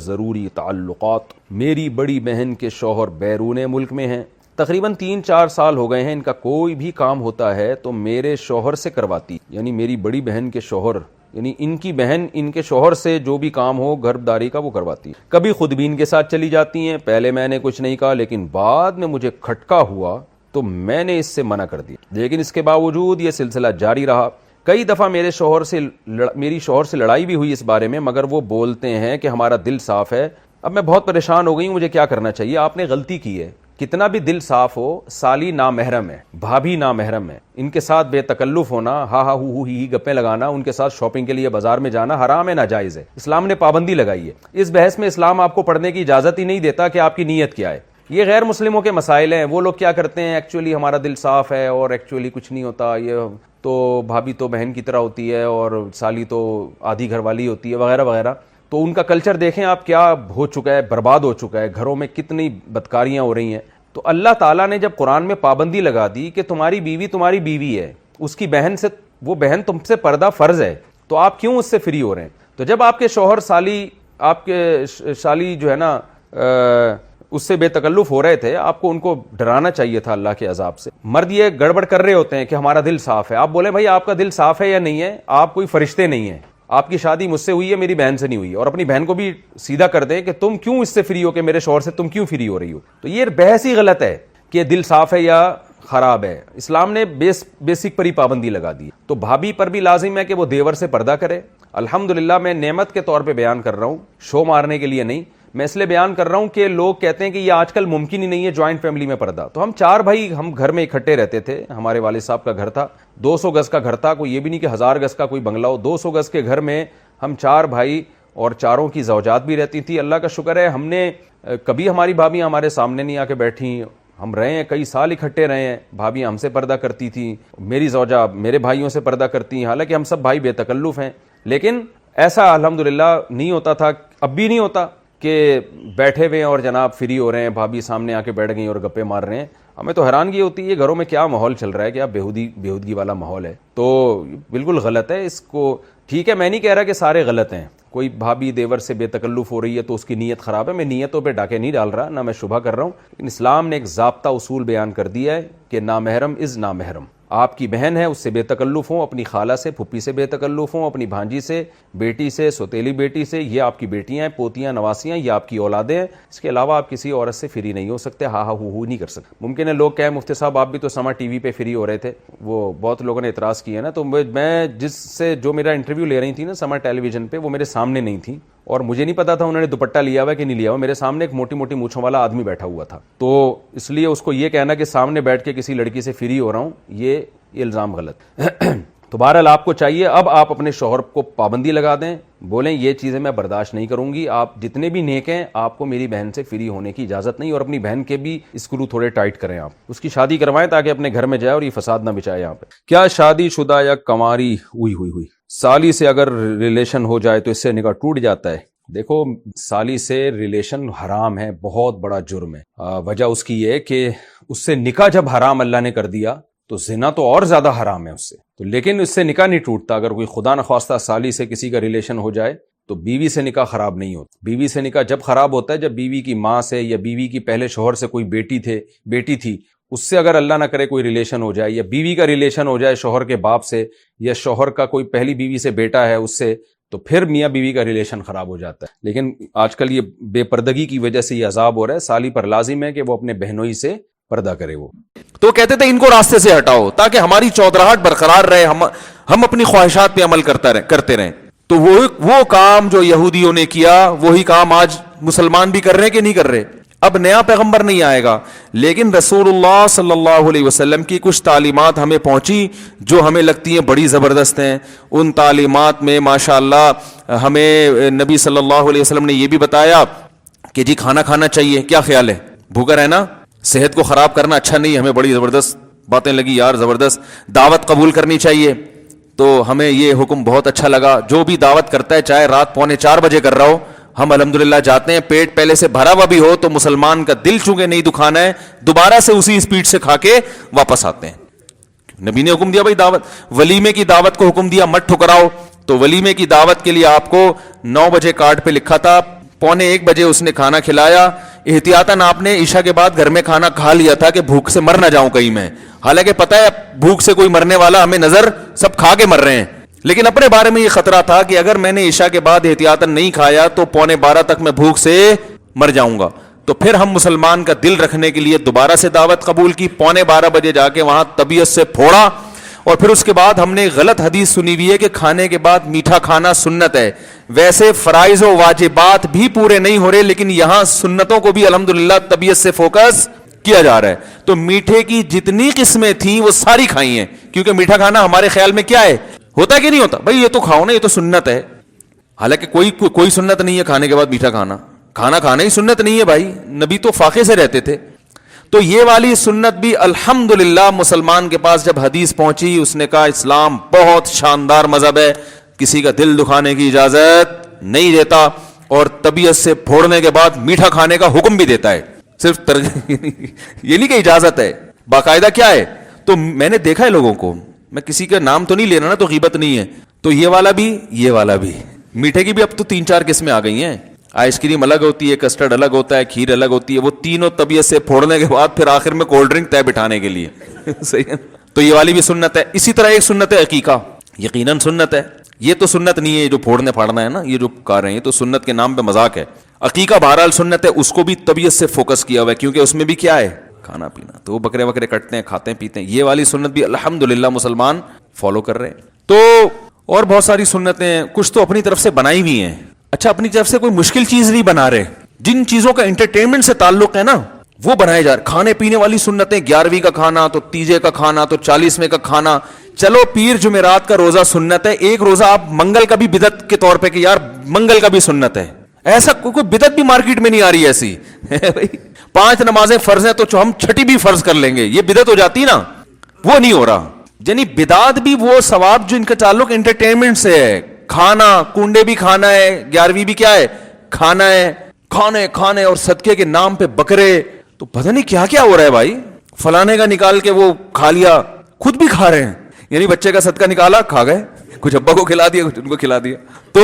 ضروری تعلقات۔ میری بڑی بہن کے شوہر بیرون ملک میں ہیں، تقریباً 3-4 سال ہو گئے ہیں، ان کا کوئی بھی کام ہوتا ہے تو میرے شوہر سے کرواتی، یعنی میری بڑی بہن کے شوہر، یعنی ان کی بہن ان کے شوہر سے جو بھی کام ہو گھرداری کا وہ کرواتی۔ کبھی خود بھی ان کے ساتھ چلی جاتی ہیں، پہلے میں نے کچھ نہیں کہا لیکن بعد میں مجھے کھٹکا ہوا تو میں نے اس سے منع کر دیا، لیکن اس کے باوجود یہ سلسلہ جاری رہا۔ کئی دفعہ میری شوہر سے لڑائی بھی ہوئی اس بارے میں، مگر وہ بولتے ہیں کہ ہمارا دل صاف ہے۔ اب میں بہت پریشان ہو گئی ہوں، مجھے کیا کرنا چاہیے؟ آپ نے غلطی کی ہے، کتنا بھی دل صاف ہو، سالی نامحرم ہے، بھابھی نامحرم ہے، ان کے ساتھ بے تکلف ہونا، ہا ہا ہو ہی گپیں لگانا، ان کے ساتھ شاپنگ کے لیے بازار میں جانا حرام ہے، ناجائز ہے، اسلام نے پابندی لگائی ہے۔ اس بحث میں اسلام آپ کو پڑھنے کی اجازت ہی نہیں دیتا کہ آپ کی نیت کیا ہے۔ یہ غیر مسلموں کے مسائل ہیں، وہ لوگ کیا کرتے ہیں، ایکچولی ہمارا دل صاف ہے اور ایکچولی کچھ نہیں ہوتا، یہ تو بھابھی تو بہن کی طرح ہوتی ہے اور سالی تو آدھی گھر والی ہوتی ہے وغیرہ وغیرہ۔ تو ان کا کلچر دیکھیں آپ کیا ہو چکا ہے، برباد ہو چکا ہے، گھروں میں کتنی بدکاریاں ہو رہی ہیں۔ تو اللہ تعالیٰ نے جب قرآن میں پابندی لگا دی کہ تمہاری بیوی تمہاری بیوی ہے، اس کی بہن سے، وہ بہن تم سے پردہ فرض ہے، تو آپ کیوں اس سے فری ہو رہے ہیں؟ تو جب آپ کے شوہر سالی، آپ کے سالی جو ہے نا اس سے بے تکلف ہو رہے تھے، آپ کو ان کو ڈرانا چاہیے تھا اللہ کے عذاب سے۔ مرد یہ گڑبڑ کر رہے ہوتے ہیں کہ ہمارا دل صاف ہے، آپ بولیں بھائی آپ کا دل صاف ہے یا نہیں ہے؟ آپ کوئی فرشتے نہیں ہیں، آپ کی شادی مجھ سے ہوئی ہے، میری بہن سے نہیں ہوئی، اور اپنی بہن کو بھی سیدھا کر دیں کہ تم کیوں اس سے فری ہو، کہ میرے شوہر سے تم کیوں فری ہو رہی ہو۔ تو یہ بحث ہی غلط ہے کہ دل صاف ہے یا خراب ہے، اسلام نے بیسک پر ہی پابندی لگا دی۔ تو بھابھی پر بھی لازم ہے کہ وہ دیور سے پردہ کرے۔ الحمدللہ میں نعمت کے طور پہ بیان کر رہا ہوں، شو مارنے کے لیے نہیں، میں اس لیے بیان کر رہا ہوں کہ لوگ کہتے ہیں کہ یہ آج کل ممکن ہی نہیں ہے جوائنٹ فیملی میں پردہ۔ تو ہم 4 بھائی ہم گھر میں اکٹھے رہتے تھے، ہمارے والد صاحب کا گھر تھا، 200 گز کا گھر تھا، کوئی یہ بھی نہیں کہ 1000 گز کا کوئی بنگلہ ہو، 200 گز کے گھر میں ہم 4 بھائی اور 4 کی زوجات بھی رہتی تھی۔ اللہ کا شکر ہے ہم نے کبھی ہماری بھابیاں ہمارے سامنے نہیں آ کے بیٹھی، ہم رہے ہیں کئی سال اکٹھے رہے ہیں، بھابیاں ہم سے پردہ کرتی تھیں، میری زوجہ میرے بھائیوں سے پردہ کرتی ہیں، حالانکہ ہم سب بھائی بے تکلف ہیں، لیکن ایسا الحمدللہ نہیں ہوتا تھا، اب بھی نہیں ہوتا کہ بیٹھے ہوئے ہیں اور جناب فری ہو رہے ہیں، بھابھی سامنے آ کے بیٹھ گئی اور گپے مار رہے ہیں۔ ہمیں تو حیرانگی ہوتی ہے گھروں میں کیا ماحول چل رہا ہے، کیا بےہودگی والا ماحول ہے۔ تو بالکل غلط ہے، اس کو ٹھیک ہے، میں نہیں کہہ رہا کہ سارے غلط ہیں، کوئی بھابھی دیور سے بے تکلف ہو رہی ہے تو اس کی نیت خراب ہے، میں نیتوں پہ ڈاکے نہیں ڈال رہا، نہ میں شبہ کر رہا ہوں، لیکن اسلام نے ایک ضابطہ اصول بیان کر دیا ہے کہ نامحرم از نامحرم۔ آپ کی بہن ہے، اس سے بے تکلف ہوں، اپنی خالہ سے، پھپھی سے بے تکلف ہوں، اپنی بھانجی سے، بیٹی سے، سوتیلی بیٹی سے، یہ آپ کی بیٹیاں ہیں، پوتیاں، نواسیاں، یہ آپ کی اولادیں ہیں، اس کے علاوہ آپ کسی عورت سے فری نہیں ہو سکتے، ہا ہا ہو نہیں کر سکتے۔ ممکن ہے لوگ کہیں مفتی صاحب آپ بھی تو سما ٹی وی پہ فری ہو رہے تھے، وہ بہت لوگوں نے اعتراض کیا نا، تو میں جس سے جو میرا انٹرویو لے رہی تھی نا سما ٹیلی ویژن پہ، وہ میرے سامنے نہیں تھی اور مجھے نہیں پتا تھا انہوں نے دوپٹہ لیا ہوا کہ نہیں لیا ہوا، میرے سامنے ایک موٹی موٹی مونچھوں والا آدمی بیٹھا ہوا تھا، تو اس لیے اس کو یہ کہنا کہ سامنے بیٹھ کے کسی لڑکی سے فری ہو رہا ہوں، یہ الزام غلط۔ تو بہرحال آپ کو چاہیے اب آپ اپنے شوہر کو پابندی لگا دیں، بولیں یہ چیزیں میں برداشت نہیں کروں گی، آپ جتنے بھی نیک ہیں آپ کو میری بہن سے فری ہونے کی اجازت نہیں، اور اپنی بہن کے بھی اسکرو تھوڑے ٹائٹ کریں، آپ اس کی شادی کروائیں تاکہ اپنے گھر میں جائے اور یہ فساد نہ بچائے یہاں پہ۔ کیا شادی شدہ یا کنواری ہوئی سالی سے اگر ریلیشن ہو جائے تو اس سے نکاح ٹوٹ جاتا ہے؟ دیکھو سالی سے ریلیشن حرام ہے، بہت بڑا جرم ہے، وجہ اس کی یہ کہ اس سے نکاح جب حرام اللہ نے کر دیا تو زنا تو اور زیادہ حرام ہے اس سے، تو لیکن اس سے نکاح نہیں ٹوٹتا۔ اگر کوئی خدا نخواستہ سالی سے کسی کا ریلیشن ہو جائے تو بیوی سے نکاح خراب نہیں ہوتا۔ بیوی سے نکاح جب خراب ہوتا ہے جب بیوی کی ماں سے یا بیوی کی پہلے شوہر سے کوئی بیٹی تھی اس سے اگر اللہ نہ کرے کوئی ریلیشن ہو جائے، یا بیوی کا ریلیشن ہو جائے شوہر کے باپ سے، یا شوہر کا کوئی پہلی بیوی سے بیٹا ہے اس سے، تو پھر میاں بیوی کا ریلیشن خراب ہو جاتا ہے۔ لیکن آج کل یہ بے پردگی کی وجہ سے یہ عذاب ہو رہا ہے، سالی پر لازم ہے کہ وہ اپنے بہنوئی سے پردہ کرے۔ وہ تو کہتے تھے ان کو راستے سے ہٹاؤ تاکہ ہماری چودراہٹ برقرار رہے، ہم اپنی خواہشات پہ عمل کرتے رہیں۔ تو وہ کام جو یہودیوں نے کیا وہی کام آج مسلمان بھی کر رہے ہیں کہ نہیں کر رہے؟ اب نیا پیغمبر نہیں آئے گا، لیکن رسول اللہ صلی اللہ علیہ وسلم کی کچھ تعلیمات ہمیں پہنچی جو ہمیں لگتی ہیں بڑی زبردست ہیں۔ ان تعلیمات میں ماشاءاللہ ہمیں نبی صلی اللہ علیہ وسلم نے یہ بھی بتایا کہ جی کھانا کھانا چاہیے، کیا خیال ہے؟ بھوکا رہنا صحت کو خراب کرنا اچھا نہیں، ہمیں بڑی زبردست باتیں لگی یار، زبردست۔ دعوت قبول کرنی چاہیے، تو ہمیں یہ حکم بہت اچھا لگا۔ جو بھی دعوت کرتا ہے چاہے رات 3:45 بجے کر رہا ہو، ہم الحمدللہ جاتے ہیں، پیٹ پہلے سے بھرا ہوا بھی ہو تو مسلمان کا دل چونکہ نہیں دکھانا ہے، دوبارہ سے اسی اسپیڈ سے کھا کے واپس آتے ہیں۔ نبی نے حکم دیا بھائی دعوت، ولیمے کی دعوت کو حکم دیا مت ٹھکراؤ، تو ولیمے کی دعوت کے لیے آپ کو 9 بجے کارڈ پہ لکھا تھا 1:45 بجے اس نے کھانا کھلایا. احتیاطاً آپ نے عشاء کے بعد گھر میں کھانا کھا لیا تھا کہ بھوک سے مر نہ جاؤں کہیں میں, حالانکہ پتہ ہے بھوک سے کوئی مرنے والا ہمیں نظر, سب کھا کے مر رہے ہیں, لیکن اپنے بارے میں یہ خطرہ تھا کہ اگر میں نے عشاء کے بعد احتیاطاً نہیں کھایا تو 11:45 تک میں بھوک سے مر جاؤں گا. تو پھر ہم مسلمان کا دل رکھنے کے لیے دوبارہ سے دعوت قبول کی, 11:45 بجے جا کے وہاں طبیعت سے پھوڑا. اور پھر اس کے بعد ہم نے غلط حدیث سنی ہوئی ہے کہ کھانے کے بعد میٹھا کھانا سنت ہے. ویسے فرائض و واجبات بھی پورے نہیں ہو رہے, لیکن یہاں سنتوں کو بھی الحمدللہ طبیعت سے فوکس کیا جا رہا ہے. تو میٹھے کی جتنی قسمیں تھیں وہ ساری کھائی ہیں, کیونکہ میٹھا کھانا ہمارے خیال میں کیا ہے, ہوتا ہے کہ نہیں ہوتا, بھائی یہ تو کھاؤ نا, یہ تو سنت ہے. حالانکہ کوئی سنت نہیں ہے کھانے کے بعد میٹھا کھانا کھانا ہی سنت نہیں ہے بھائی, نبی تو فاقے سے رہتے تھے. تو یہ والی سنت بھی الحمدللہ مسلمان کے پاس جب حدیث پہنچی, اس نے کہا اسلام بہت شاندار مذہب ہے, کسی کا دل دکھانے کی اجازت نہیں دیتا, اور طبیعت سے پھوڑنے کے بعد میٹھا کھانے کا حکم بھی دیتا ہے. صرف یہ نہیں کہ اجازت ہے, باقاعدہ کیا ہے. تو میں نے دیکھا ہے لوگوں کو, میں کسی کا نام تو نہیں لینا نا, تو غیبت نہیں ہے. تو یہ والا بھی میٹھے کی بھی اب تو 3-4 قسمیں آ گئی ہیں. آئس کریم الگ ہوتی ہے, کسٹرڈ الگ ہوتا ہے, کھیر الگ ہوتی ہے, وہ تینوں طبیعت سے پھوڑنے کے بعد پھر آخر میں کولڈ ڈرنک طے بٹھانے کے لیے. صحیح ہے, تو یہ والی بھی سنت ہے. اسی طرح ایک سنت ہے عقیقہ, یقیناً سنت ہے. یہ تو سنت نہیں ہے جو پھوڑنے پھاڑنا ہے نا, یہ جو کر رہے ہیں تو سنت کے نام پہ مذاق ہے. عقیقہ بہرحال سنت ہے, اس کو بھی طبیعت سے فوکس کیا ہوا ہے, کیونکہ اس میں بھی کیا ہے, کھانا پینا. تو وہ بکرے کٹتے ہیں, کھاتے ہیں, پیتے ہیں. یہ والی سنت بھی الحمدللہ مسلمان فالو کر رہے ہیں. تو اور بہت ساری سنتیں کچھ تو اپنی طرف سے بنائی ہوئی ہیں. اچھا, اپنی طرف سے کوئی مشکل چیز نہیں بنا رہے, جن چیزوں کا انٹرٹینمنٹ سے تعلق ہے نا وہ بنائے جا رہے. کھانے پینے والی سنتیں, 11ویں کا کھانا, تو تیجے کا کھانا, تو 40ویں کا کھانا. چلو پیر جمعرات کا روزہ سنت ہے, ایک روزہ آپ منگل کا بھی بدعت کے طور پہ کہ یار منگل کا بھی سنت ہے. ایسا کوئی بدعت بھی مارکیٹ میں نہیں آ رہی ایسی. 5 نمازیں فرض ہیں تو ہم 6ٹی بھی فرض کر لیں گے, یہ بدعت ہو جاتی نا, وہ نہیں ہو رہا. یعنی بدعت بھی وہ ثواب جو ان کا تعلق انٹرٹینمنٹ سے ہے. کھانا کنڈے بھی کھانا ہے, 11ویں بھی کیا ہے, کھانا ہے, کھانے اور صدقے کے نام پہ بکرے. تو پتہ نہیں کیا کیا ہو رہا ہے بھائی. فلانے کا نکال کے وہ کھا لیا, خود بھی کھا رہے ہیں, یعنی بچے کا صدقہ نکالا, کھا گئے, کچھ ابا کو کھلا دیا, کچھ ان کو کھلا دیا. تو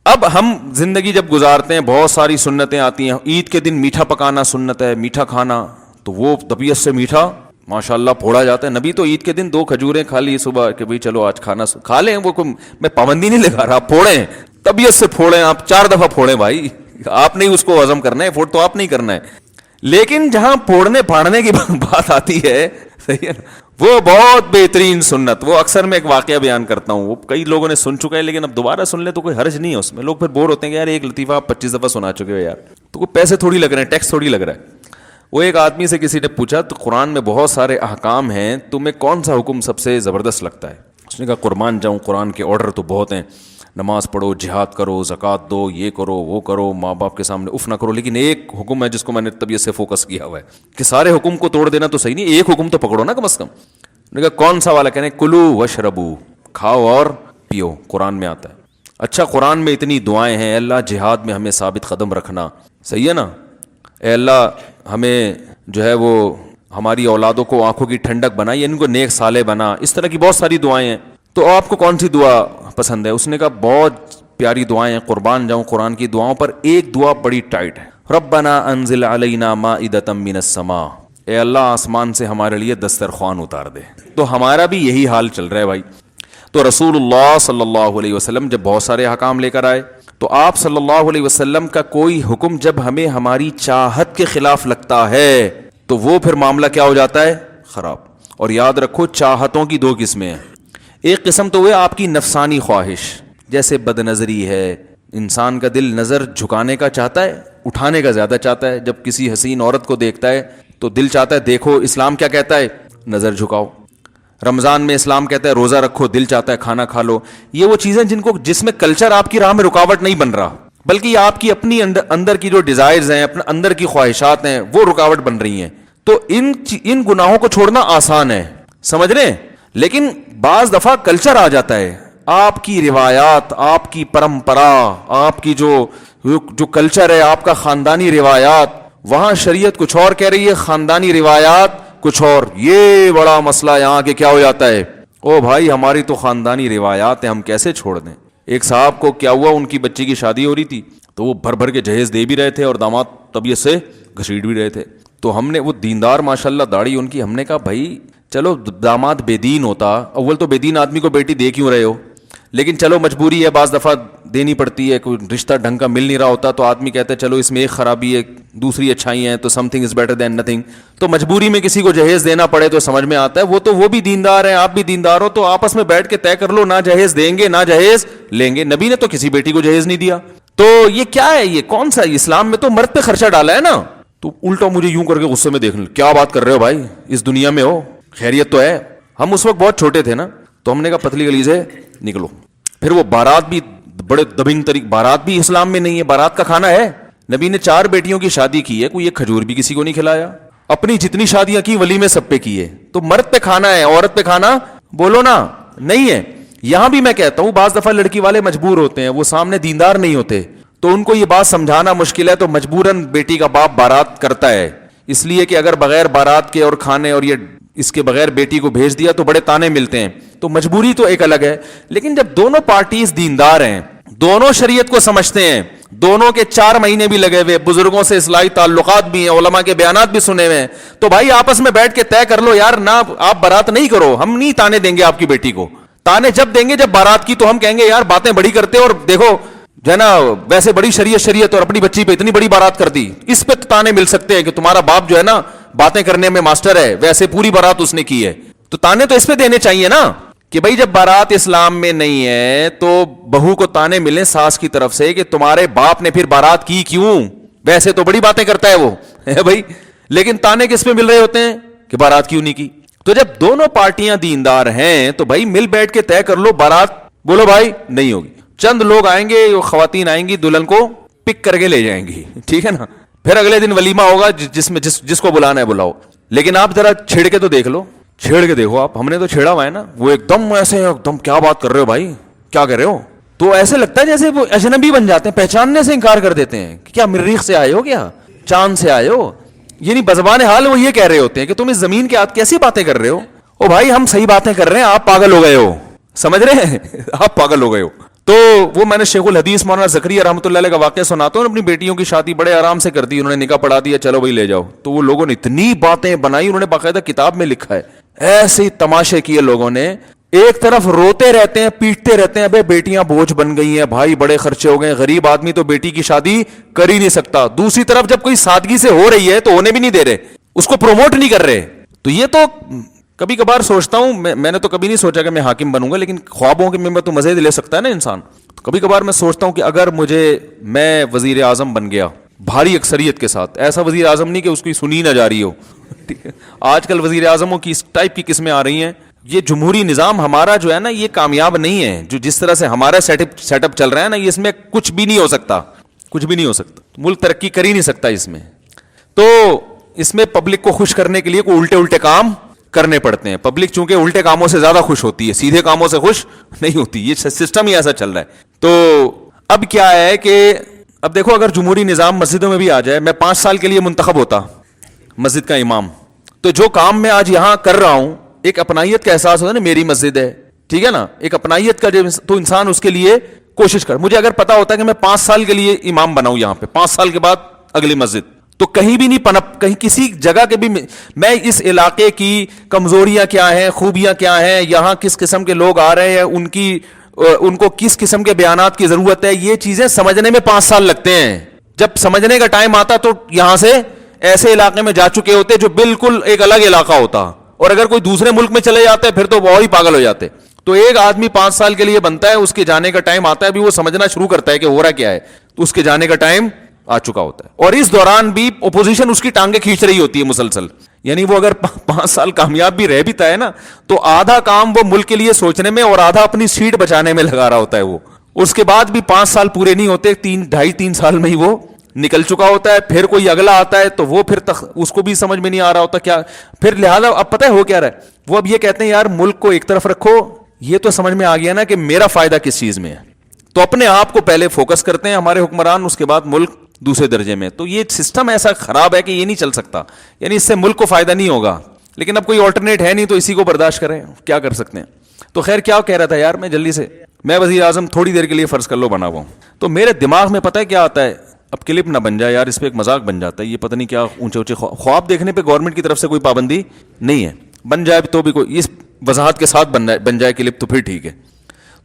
اب ہم زندگی جب گزارتے ہیں بہت ساری سنتیں آتی ہیں. عید کے دن میٹھا پکانا سنت ہے, میٹھا کھانا, تو وہ طبیعت سے میٹھا ماشاءاللہ پھوڑا جاتا ہے. نبی تو عید کے دن 2 کھجوریں کھا لی صبح کہ بھئی چلو آج کھانا کھا لیں. وہ میں پابندی نہیں لگا رہا, پھوڑیں, طبیعت سے پھوڑیں, آپ 4 دفعہ پھوڑیں بھائی, آپ نہیں اس کو ہضم کرنا ہے, فوڈ تو آپ نہیں کرنا ہے. لیکن جہاں پھوڑنے پھاڑنے کی بات آتی ہے, صحیح ہے, وہ بہت بہترین سنت. وہ اکثر میں ایک واقعہ بیان کرتا ہوں, وہ کئی لوگوں نے سن چکا ہے, لیکن اب دوبارہ سن لے تو کوئی حرج نہیں ہے اس میں. لوگ پھر بور ہوتے ہیں کہ یار ایک لطیفہ آپ 25 دفعہ سنا چکے ہو یار, تو کوئی پیسے تھوڑی لگ رہے ہیں, ٹیکس تھوڑی لگ رہا ہے. وہ ایک آدمی سے کسی نے پوچھا تو قرآن میں بہت سارے احکام ہیں, تمہیں کون سا حکم سب سے زبردست لگتا ہے؟ اس نے کہا قربان جاؤں, قرآن کے آرڈر تو بہت ہیں, نماز پڑھو, جہاد کرو, زکوٰۃ دو, یہ کرو, وہ کرو, ماں باپ کے سامنے اف نہ کرو, لیکن ایک حکم ہے جس کو میں نے طبیعت سے فوکس کیا ہوا ہے کہ سارے حکم کو توڑ دینا تو صحیح نہیں, ایک حکم تو پکڑو نا کم از کم. نے کہا کون سا والا؟ کہنے کلو وشربو, کھاؤ اور پیو, قرآن میں آتا ہے. اچھا قرآن میں اتنی دعائیں ہیں, اللہ جہاد میں ہمیں ثابت قدم رکھنا, صحیح ہے نا, اے اللہ ہمیں جو ہے وہ ہماری اولادوں کو آنکھوں کی ٹھنڈک بنا, یعنی ان کو نیک صالح بنا, اس طرح کی بہت ساری دعائیں ہیں. تو آپ کو کون سی دعا پسند ہے؟ اس نے کہا بہت پیاری دعائیں ہیں, قربان جاؤں قرآن کی دعاؤں پر ایک دعا بڑی ٹائٹ ہے, ربنا انزل علینا مائدۃ من السماء, اے اللہ آسمان سے ہمارے لیے دسترخوان اتار دے. تو ہمارا بھی یہی حال چل رہا ہے بھائی. تو رسول اللہ صلی اللہ علیہ وسلم جب بہت سارے احکام لے کر آئے, تو آپ صلی اللہ علیہ وسلم کا کوئی حکم جب ہمیں ہماری چاہت کے خلاف لگتا ہے تو وہ پھر معاملہ کیا ہو جاتا ہے؟ خراب. اور یاد رکھو چاہتوں کی 2 قسمیں ہیں. ایک قسم تو وہ آپ کی نفسانی خواہش, جیسے بد نظری ہے, انسان کا دل نظر جھکانے کا چاہتا ہے, اٹھانے کا زیادہ چاہتا ہے. جب کسی حسین عورت کو دیکھتا ہے تو دل چاہتا ہے دیکھو, اسلام کیا کہتا ہے؟ نظر جھکاؤ. رمضان میں اسلام کہتا ہے روزہ رکھو, دل چاہتا ہے کھانا کھا لو. یہ وہ چیزیں جس میں کلچر آپ کی راہ میں رکاوٹ نہیں بن رہا, بلکہ یہ آپ کی اپنی اندر کی جو ڈیزائرز ہیں, اپنے اندر کی خواہشات ہیں, وہ رکاوٹ بن رہی ہیں. تو ان گناہوں کو چھوڑنا آسان ہے, سمجھ رہے ہیں, لیکن بعض دفعہ کلچر آ جاتا ہے, آپ کی روایات, آپ کی پرمپرا, آپ کی جو کلچر ہے, آپ کا خاندانی روایات, وہاں شریعت کچھ اور کہہ رہی ہے, خاندانی روایات کچھ اور. یہ بڑا مسئلہ یہاں کہ کیا ہو جاتا ہے, او بھائی ہماری تو خاندانی روایات ہیں, ہم کیسے چھوڑ دیں. ایک صاحب کو کیا ہوا, ان کی بچی کی شادی ہو رہی تھی, تو تو وہ بھر بھر کے جہیز دے بھی رہے تھے اور داماد طبیعت سے گھسیٹ بھی رہے تھے. تو ہم نے وہ دیندار ماشاءاللہ داڑھی ان کی, ہم نے کہا بھائی چلو داماد بے دین ہوتا, اول تو بے دین آدمی کو بیٹی دے کیوں رہے ہو, لیکن چلو مجبوری ہے, بعض دفعہ دینی پڑتی ہے, کوئی رشتہ ڈھنگ کا مل نہیں رہا ہوتا تو آدمی کہتا ہے چلو اس میں ایک خرابی ہے دوسری اچھائی ہیں تو some thing is better than nothing. تو مجبوری میں کسی کو جہیز دینا پڑے تو سمجھ میں آتا ہے, وہ تو وہ بھی دیندار ہیں آپ بھی دیندار ہو, تو آپس میں بیٹھ کے طے کر لو, نہ جہیز دیں گے نہ جہیز لیں گے. نبی نے تو کسی بیٹی کو جہیز نہیں دیا. تو یہ کیا ہے, یہ کون سا اسلام میں تو مرد پہ خرچہ ڈالا ہے نا. تو الٹا مجھے یوں کر کے غصے میں دیکھ لیں, کیا بات کر رہے ہو بھائی, اس دنیا میں ہو, خیریت تو ہے. ہم اس وقت بہت چھوٹے تھے نا, تو ہم نے کہا پتلی گلی سے نکلو. پھر وہ بارات بھی بڑے دبنگ طریقے, بارات بھی اسلام میں نہیں ہے, بارات کا کھانا ہے. نبی نے 4 بیٹیوں کی شادی کی ہے, کوئی ایک کھجور بھی کسی کو نہیں کھلایا. اپنی جتنی شادیاں کی ولیمے سب پہ کیے. تو مرد پہ کھانا ہے, عورت پہ کھانا بولو نا نہیں ہے. یہاں بھی میں کہتا ہوں بعض دفعہ لڑکی والے مجبور ہوتے ہیں, وہ سامنے دیندار نہیں ہوتے, تو ان کو یہ بات سمجھانا مشکل ہے, تو مجبوراً بیٹی کا باپ بارات کرتا ہے, اس لیے کہ اگر بغیر بارات کے اور کھانے اور یہ اس کے بغیر بیٹی کو بھیج دیا تو بڑے تانے ملتے ہیں. تو مجبوری تو ایک الگ ہے, لیکن جب دونوں پارٹیز دیندار ہیں, دونوں شریعت کو سمجھتے ہیں, دونوں کے 4 مہینے بھی لگے ہوئے, بزرگوں سے اصلاحی تعلقات بھی ہیں, علماء کے بیانات بھی سنے ہوئے ہیں, تو بھائی آپس میں بیٹھ کے طے کر لو یار, نہ آپ بارات نہیں کرو, ہم نہیں تانے دیں گے آپ کی بیٹی کو. تانے جب دیں گے جب بارات کی, تو ہم کہیں گے یار باتیں بڑی کرتے اور دیکھو جو ہے نا ویسے بڑی شریعت اور اپنی بچی پہ اتنی بڑی بارات کر دی. اس پہ تانے مل سکتے ہیں کہ تمہارا باپ جو ہے نا باتیں کرنے میں ماسٹر ہے, ویسے پوری بارات اس نے کی ہے. تو تانے تو اس پہ دینے چاہیے نا, کہ بھائی جب بارات اسلام میں نہیں ہے تو بہو کو تانے ملیں ساس کی طرف سے کہ تمہارے باپ نے پھر بارات کی کیوں, ویسے تو بڑی باتیں کرتا ہے وہ بھائی, لیکن تانے کس پہ مل رہے ہوتے ہیں کہ بارات کیوں نہیں کی. تو جب دونوں پارٹیاں دیندار ہیں تو بھائی مل بیٹھ کے طے کر لو, بارات بولو بھائی نہیں ہوگی, چند لوگ آئیں گے, خواتین آئیں گی, دلہن کو پک کر کے لے جائیں گی, ٹھیک ہے نا, پھر اگلے دن ولیمہ ہوگا جس کو بلانا ہے بلاؤ. لیکن آپ ذرا چھیڑ کے تو دیکھ لو, چھیڑ کے دیکھو آپ, ہم نے تو چھیڑا ہوا ہے نا, وہ ایک دم ایسے ایک دم کیا بات کر رہے ہو بھائی, کیا کر رہے ہو, تو ایسے لگتا ہے جیسے وہ اجنبی بن جاتے ہیں, پہچاننے سے انکار کر دیتے ہیں کہ کیا مریخ سے آئے ہو, کیا چاند سے آئے ہو. یعنی بزبان حال وہ یہ کہہ رہے ہوتے ہیں کہ تم اس زمین کے ہاتھ کیسی باتیں کر رہے ہو. او بھائی ہم صحیح باتیں کر رہے ہیں, آپ پاگل ہو گئے ہو, سمجھ رہے ہیں آپ پاگل ہو گئے ہو. تو وہ میں نے شیخ الحدیث مولانا زکریا رحمۃ اللہ علیہ کا واقعہ سناتا ہوں, اپنی بیٹیوں کی شادی بڑے آرام سے کر دی, انہوں نے نکاح پڑھا دیا, چلو بھائی لے جاؤ. تو وہ لوگوں نے اتنی باتیں بنائی, انہوں نے باقاعدہ کتاب میں لکھا ہے, ایسے تماشے کیے لوگوں نے, ایک طرف روتے رہتے ہیں پیٹتے رہتے ہیں, ابے بیٹیاں بوجھ بن گئی ہیں بھائی, بڑے خرچے ہو گئے, غریب آدمی تو بیٹی کی شادی کر ہی نہیں سکتا. دوسری طرف جب کوئی سادگی سے ہو رہی ہے تو ہونے بھی نہیں دے رہے, اس کو پروموٹ نہیں کر رہے. تو یہ تو کبھی کبھار سوچتا ہوں, میں نے تو کبھی نہیں سوچا کہ میں حاکم بنوں گا, لیکن خوابوں کے میں تو مزے لے سکتا ہے نا انسان. تو کبھی کبھار میں سوچتا ہوں کہ اگر میں وزیر اعظم بن گیا بھاری اکثریت کے ساتھ, ایسا وزیر اعظم نہیں کہ اس کی سنی نہ جا رہی ہو, آج کل وزیر اعظموں کی اس ٹائپ کی قسمیں آ رہی ہیں. یہ جمہوری نظام ہمارا جو ہے نا یہ کامیاب نہیں ہے, جو جس طرح سے ہمارا سیٹ اپ چل رہا ہے نا, یہ اس میں کچھ بھی نہیں ہو سکتا, کچھ بھی نہیں ہو سکتا, ملک ترقی کر ہی نہیں سکتا اس میں. تو اس میں پبلک کو خوش کرنے کے لیے کوئی الٹے کام کرنے پڑتے ہیں. پبلک چونکہ الٹے کاموں سے زیادہ خوش ہوتی ہے, سیدھے کاموں سے خوش نہیں ہوتی, یہ سسٹم ہی ایسا چل رہا ہے. تو اب کیا ہے کہ اب دیکھو اگر جمہوری نظام مسجدوں میں بھی آ جائے, میں 5 سال کے لیے منتخب ہوتا مسجد کا امام, تو جو کام میں آج یہاں کر رہا ہوں ایک اپنائیت کا احساس ہوتا ہے نا, میری مسجد ہے, ٹھیک ہے نا, ایک اپنائیت کا جو تو انسان اس کے لیے کوشش کر. مجھے اگر پتا ہوتا ہے کہ میں 5 سال کے لیے امام بناؤں یہاں پہ, 5 سال کے بعد اگلی مسجد, تو کہیں بھی نہیں پنپ, کہیں کسی جگہ کے بھی میں اس علاقے کی کمزوریاں کیا ہیں, خوبیاں کیا ہیں, یہاں کس قسم کے لوگ آ رہے ہیں, ان کو کس قسم کے بیانات کی ضرورت ہے, یہ چیزیں سمجھنے میں 5 سال لگتے ہیں. جب سمجھنے کا ٹائم آتا تو یہاں سے ایسے علاقے میں جا چکے ہوتے جو بالکل ایک الگ علاقہ ہوتا, اور اگر کوئی دوسرے ملک میں چلے جاتے پھر تو بہت ہی پاگل ہو جاتے. تو ایک آدمی 5 سال کے لیے بنتا ہے, اس کے جانے کا ٹائم آتا ہے, ابھی وہ سمجھنا شروع کرتا ہے کہ ہو رہا کیا ہے, تو اس کے جانے کا ٹائم آ چکا ہوتا ہے. اور اس دوران بھی اپوزیشن اس کی ٹانگیں کھینچ رہی ہوتی ہے مسلسل. یعنی وہ اگر 5 سال کامیاب بھی رہ بھی ہے نا, تو آدھا کام وہ ملک کے لیے سوچنے میں اور آدھا اپنی سیٹ بچانے میں لگا رہا ہوتا ہے وہ. اس کے بعد بھی 5 سال پورے نہیں ہوتے, 3 سال میں ہی وہ نکل چکا ہوتا ہے. پھر کوئی اگلا آتا ہے تو وہ پھر اس کو بھی سمجھ میں نہیں آ رہا ہوتا کیا, پھر لہذا اب پتہ ہے ہو کیا رہا ہے, وہ اب یہ کہتے ہیں یار ملک کو ایک طرف رکھو, یہ تو سمجھ میں آ گیا نا کہ میرا فائدہ کس چیز میں ہے, تو اپنے آپ کو پہلے فوکس کرتے ہیں ہمارے حکمران, اس کے بعد ملک دوسرے درجے میں. تو یہ سسٹم ایسا خراب ہے کہ یہ نہیں چل سکتا, یعنی اس سے ملک کو فائدہ نہیں ہوگا, لیکن اب کوئی آلٹرنیٹ ہے نہیں تو اسی کو برداشت کریں, کیا کر سکتے ہیں. تو خیر کیا کہہ رہا تھا یار میں جلدی سے, میں وزیر اعظم تھوڑی دیر کے لیے فرض کر لو بنا ہوا ہوں, تو میرے دماغ میں پتہ ہے کیا آتا ہے, اب کلپ نہ بن جائے یار, اس پہ ایک مذاق بن جاتا ہے, یہ پتہ نہیں کیا اونچے اونچے خواب دیکھنے پہ گورنمنٹ کی طرف سے کوئی پابندی نہیں ہے, بن جائے تو بھی کوئی اس وضاحت کے ساتھ بن جائے کلپ تو پھر ٹھیک ہے.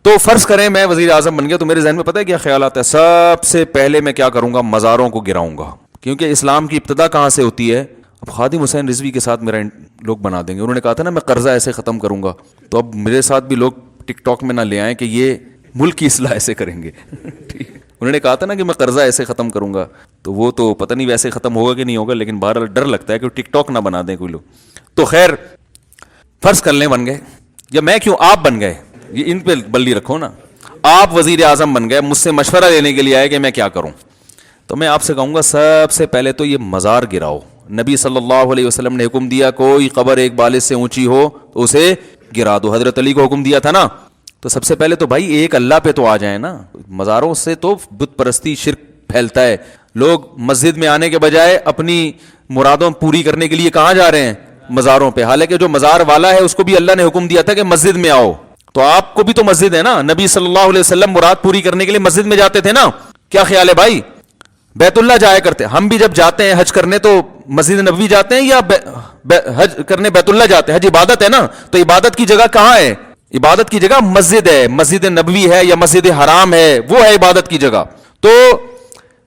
تو فرض کریں میں وزیر اعظم بن گیا, تو میرے ذہن میں پتہ ہے کیا خیال آتا ہے, سب سے پہلے میں کیا کروں گا, مزاروں کو گراؤں گا, کیونکہ اسلام کی ابتدا کہاں سے ہوتی ہے. اب خادم حسین رضوی کے ساتھ میرا لوگ بنا دیں گے, انہوں نے کہا تھا نا میں قرضہ ایسے ختم کروں گا, تو اب میرے ساتھ بھی لوگ ٹک ٹاک میں نہ لے آئیں کہ یہ ملک کی اصلاح ایسے کریں گے. انہوں نے کہا تھا نا کہ میں قرضہ ایسے ختم کروں گا, تو وہ تو پتہ نہیں ویسے ختم ہوگا کہ نہیں ہوگا, لیکن بہرحال ڈر لگتا ہے کہ ٹک ٹاک نہ بنا دیں کوئی لوگ. تو خیر فرض کر لیں بن گئے, یا میں کیوں آپ بن گئے, یہ ان پہ بلی رکھو نا, آپ وزیر اعظم بن گئے, مجھ سے مشورہ لینے کے لیے آئے کہ میں کیا کروں, تو میں آپ سے کہوں گا سب سے پہلے تو یہ مزار گراؤ. نبی صلی اللہ علیہ وسلم نے حکم دیا کوئی قبر ایک بالش سے اونچی ہو تو اسے گرا دو, حضرت علی کو حکم دیا تھا نا. تو سب سے پہلے تو بھائی ایک اللہ پہ تو آ جائیں نا, مزاروں سے تو بت پرستی شرک پھیلتا ہے. لوگ مسجد میں آنے کے بجائے اپنی مرادوں پوری کرنے کے لیے کہاں جا رہے ہیں, مزاروں پہ, حالانکہ جو مزار والا ہے اس کو بھی اللہ نے حکم دیا تھا کہ مسجد میں آؤ. تو آپ کو بھی تو مسجد ہے نا, نبی صلی اللہ علیہ وسلم مراد پوری کرنے کے لیے مسجد میں جاتے تھے نا. کیا خیال ہے بھائی, بیت اللہ جایا کرتے, ہم بھی جب جاتے ہیں حج کرنے تو مسجد نبوی جاتے ہیں یا حج کرنے بیت اللہ جاتے ہیں, حج عبادت ہے نا, تو عبادت کی جگہ کہاں ہے, عبادت کی جگہ مسجد ہے, مسجد نبوی ہے یا مسجد حرام ہے, وہ ہے عبادت کی جگہ. تو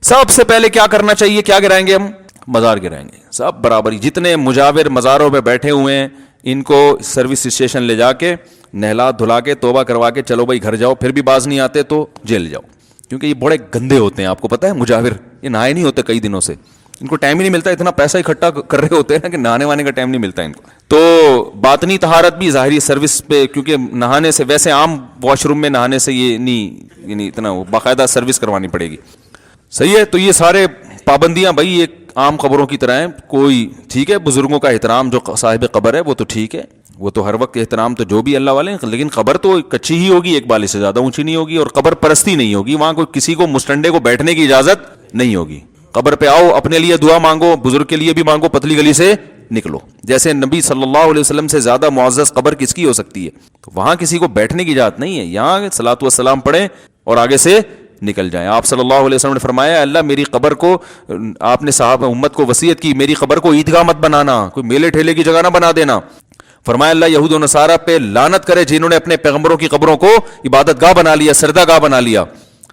سب سے پہلے کیا کرنا چاہیے, کیا گرائیں گے ہم, مزار گرائیں گے. سب برابر, جتنے مجاور مزاروں پہ بیٹھے ہوئے ہیں ان کو سروس اسٹیشن لے جا کے نہلا دھلا کے توبہ کروا کے چلو بھائی گھر جاؤ, پھر بھی باز نہیں آتے تو جیل جاؤ, کیونکہ یہ بڑے گندے ہوتے ہیں. آپ کو پتہ ہے مجاور یہ نہائے نہیں ہوتے کئی دنوں سے, ان کو ٹائم ہی نہیں ملتا, اتنا پیسہ اکٹھا کر رہے ہوتے ہیں نا کہ نہانے وانے کا ٹائم نہیں ملتا ان کو. تو باطنی طہارت بھی ظاہری سروس پہ, کیونکہ نہانے سے ویسے عام واش روم میں نہانے سے یہ نہیں, یعنی اتنا باقاعدہ سروس کروانی پڑے گی. صحیح ہے, تو یہ سارے پابندیاں بھائی ایک عام قبروں کی طرح ہیں. کوئی ٹھیک ہے بزرگوں کا احترام, جو صاحب قبر ہے وہ تو ٹھیک ہے, وہ تو ہر وقت احترام تو جو بھی اللہ والے ہیں, لیکن قبر تو کچی ہی ہوگی, ایک بالش سے زیادہ اونچی نہیں ہوگی, اور قبر پرستی نہیں ہوگی, وہاں کوئی کسی کو مسٹنڈے کو بیٹھنے کی اجازت نہیں ہوگی. قبر پہ آؤ, اپنے لیے دعا مانگو, بزرگ کے لیے بھی مانگو, پتلی گلی سے نکلو. جیسے نبی صلی اللہ علیہ وسلم سے زیادہ معزز قبر کس کی ہو سکتی ہے, تو وہاں کسی کو بیٹھنے کی اجازت نہیں ہے, یہاں صلاۃ والسلام پڑھیں اور آگے سے نکل جائیں. آپ صلی اللہ علیہ وسلم نے فرمایا اللہ میری قبر کو, آپ نے صحابہ امت کو وصیت کی میری قبر کو عیدگاہ مت بنانا, کوئی میلے ٹھیلے کی جگہ نہ بنا دینا. فرمایا اللہ یہود و نصارہ پہ لعنت کرے جنہوں نے اپنے پیغمبروں کی قبروں کو عبادت گاہ بنا لیا, سردہ گاہ بنا لیا.